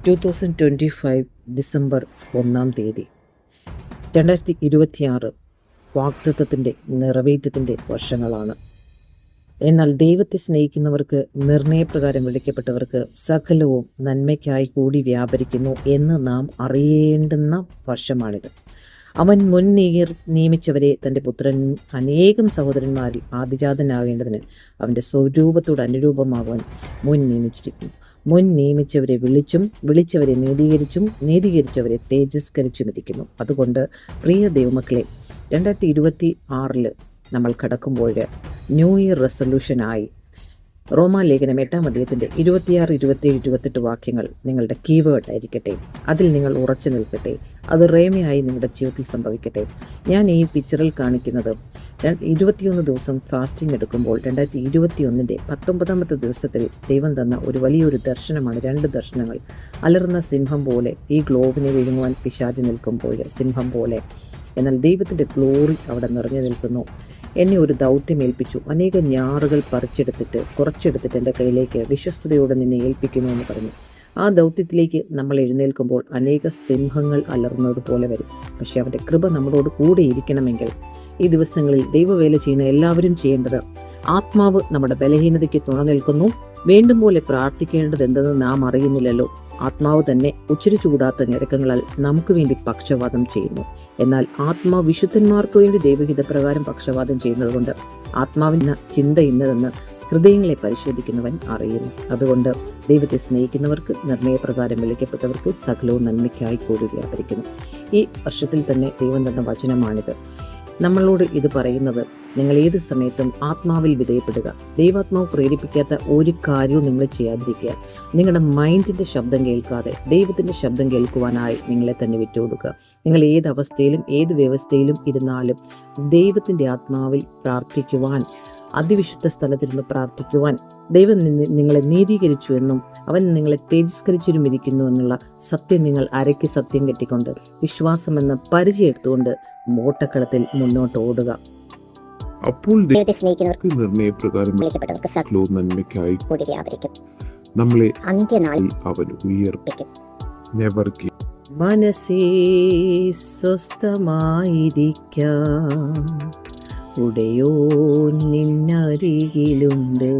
2025 December 1 2026 വാഗ്ദത്തത്തിൻ്റെ നിറവേറ്റത്തിൻ്റെ വർഷങ്ങളാണ്. എന്നാൽ ദൈവത്തെ സ്നേഹിക്കുന്നവർക്ക്, നിർണയപ്രകാരം വിളിക്കപ്പെട്ടവർക്ക് സകലവും നന്മയ്ക്കായി കൂടി വ്യാപരിക്കുന്നു എന്ന് നാം അറിയേണ്ടുന്ന വർഷമാണിത്. അവൻ നിയമിച്ചവരെ തൻ്റെ പുത്രൻ അനേകം സഹോദരന്മാരിൽ ആദിജാതനാകേണ്ടതിന് അവൻ്റെ സ്വരൂപത്തോട് അനുരൂപമാകുവാൻ നിയമിച്ചിരിക്കുന്നു. നിയമിച്ചവരെ വിളിച്ചവരെ നീതീകരിച്ചവരെ തേജസ്കരിച്ചുമിരിക്കുന്നു. അതുകൊണ്ട് പ്രിയ ദൈവമക്കളെ, 2026 നമ്മൾ കടക്കുമ്പോൾ ന്യൂ ഇയർ റെസൊല്യൂഷനായി റോമാലേഖനം 8-ാം അധ്യായത്തിൻ്റെ 26, 27, 28 വാക്യങ്ങൾ നിങ്ങളുടെ കീവേഡ് ആയിരിക്കട്ടെ. അതിൽ നിങ്ങൾ ഉറച്ചു നിൽക്കട്ടെ. അത് റേമയായി നിങ്ങളുടെ ജീവിതത്തിൽ സംഭവിക്കട്ടെ. ഞാൻ ഈ പിക്ചറിൽ കാണിക്കുന്നത് 21 ദിവസം ഫാസ്റ്റിംഗ് എടുക്കുമ്പോൾ 2021 19-ാമത്തെ ദിവസത്തിൽ ദൈവം തന്ന ഒരു വലിയൊരു ദർശനമാണ്. 2 ദർശനങ്ങൾ. അലറുന്ന സിംഹം പോലെ ഈ ഗ്ലോബിനെ വിഴുങ്ങുവാൻ പിശാച് നിൽക്കുമ്പോൾ സിംഹം പോലെ, എന്നാൽ ദൈവത്തിൻ്റെ ഗ്ലോറി അവിടെ നിറഞ്ഞു നിൽക്കുന്നു. എന്നെ ഒരു ദൗത്യം ഏൽപ്പിച്ചു. അനേക ഞാറുകൾ കുറച്ചെടുത്തിട്ട് എൻ്റെ കയ്യിലേക്ക് വിശ്വസ്തയോടെ നിന്നെ ഏൽപ്പിക്കുന്നു എന്ന് പറഞ്ഞു. ആ ദൗത്യത്തിലേക്ക് നമ്മൾ എഴുന്നേൽക്കുമ്പോൾ അനേക സിംഹങ്ങൾ അലർന്നത് പോലെ വരും. പക്ഷെ അവൻ്റെ കൃപ നമ്മളോട് കൂടെ ഇരിക്കണമെങ്കിൽ ഈ ദിവസങ്ങളിൽ ദൈവവേല ചെയ്യുന്ന എല്ലാവരും ചെയ്യേണ്ടത്, ആത്മാവ് നമ്മുടെ ബലഹീനതയ്ക്ക് തുണ നിൽക്കുന്നു. വേണ്ടും പോലെ പ്രാർത്ഥിക്കേണ്ടത് എന്തെന്ന് നാം അറിയുന്നില്ലല്ലോ. ആത്മാവ് തന്നെ ഉച്ചരിച്ചുകൂടാത്ത ഞരക്കങ്ങളാൽ നമുക്ക് വേണ്ടി പക്ഷവാദം ചെയ്യുന്നു. എന്നാൽ ആത്മാവ് വിശുദ്ധന്മാർക്ക് വേണ്ടി ദൈവഹിതപ്രകാരം പക്ഷവാദം ചെയ്യുന്നത് കൊണ്ട് ആത്മാവിന് ചിന്ത ഇന്നതെന്ന് ഹൃദയങ്ങളെ പരിശോധിക്കുന്നവൻ അറിയുന്നു. അതുകൊണ്ട് ദൈവത്തെ സ്നേഹിക്കുന്നവർക്ക്, നിർണയപ്രകാരം വിളിക്കപ്പെട്ടവർക്ക് സകലവും നന്മയ്ക്കായി കൂടി വ്യാപരിക്കുന്നു. ഈ വർഷത്തിൽ തന്നെ ദൈവം തന്ന വചനമാണിത്. നമ്മളോട് ഇത് പറയുന്നത്, നിങ്ങൾ ഏത് സമയത്തും ആത്മാവിൽ വിധേയപ്പെടുക. ദൈവാത്മാവ് പ്രേരിപ്പിക്കാത്ത ഒരു കാര്യവും നിങ്ങൾ ചെയ്യാതിരിക്കുക. നിങ്ങളുടെ മൈൻഡിൻ്റെ ശബ്ദം കേൾക്കാതെ ദൈവത്തിൻ്റെ ശബ്ദം കേൾക്കുവാനായി നിങ്ങളെ തന്നെ വിട്ടുകൊടുക്കുക. നിങ്ങൾ ഏത് അവസ്ഥയിലും ഏത് വ്യവസ്ഥയിലും ഇരുന്നാലും ദൈവത്തിൻ്റെ ആത്മാവിൽ പ്രാർത്ഥിക്കുവാൻ, അതിവിശുദ്ധ സ്ഥലത്തിരുന്ന് പ്രാർത്ഥിക്കുവാൻ, ദൈവം നിങ്ങളെ നീതീകരിച്ചു എന്നും അവൻ നിങ്ങളെ തേജസ്കരിച്ചിരുമിരിക്കുന്നു എന്നുള്ള സത്യം നിങ്ങൾ അരയ്ക്ക് സത്യം കെട്ടിക്കൊണ്ട് വിശ്വാസമെന്ന പരിചയെടുത്തുകൊണ്ട് ഓട്ടക്കളത്തിൽ മുന്നോട്ട് ഓടുക. അപ്പോൾ നിർണയപ്രകാരം നന്മയ്ക്കായി നമ്മളെ അന്ത്യനാളിൽ അവൻ ഉയർപ്പിക്കും. മനസ്സേ സ്വസ്ഥമായിരിക്കാം, ഉടയോ നിന്നരികിലുണ്ട്.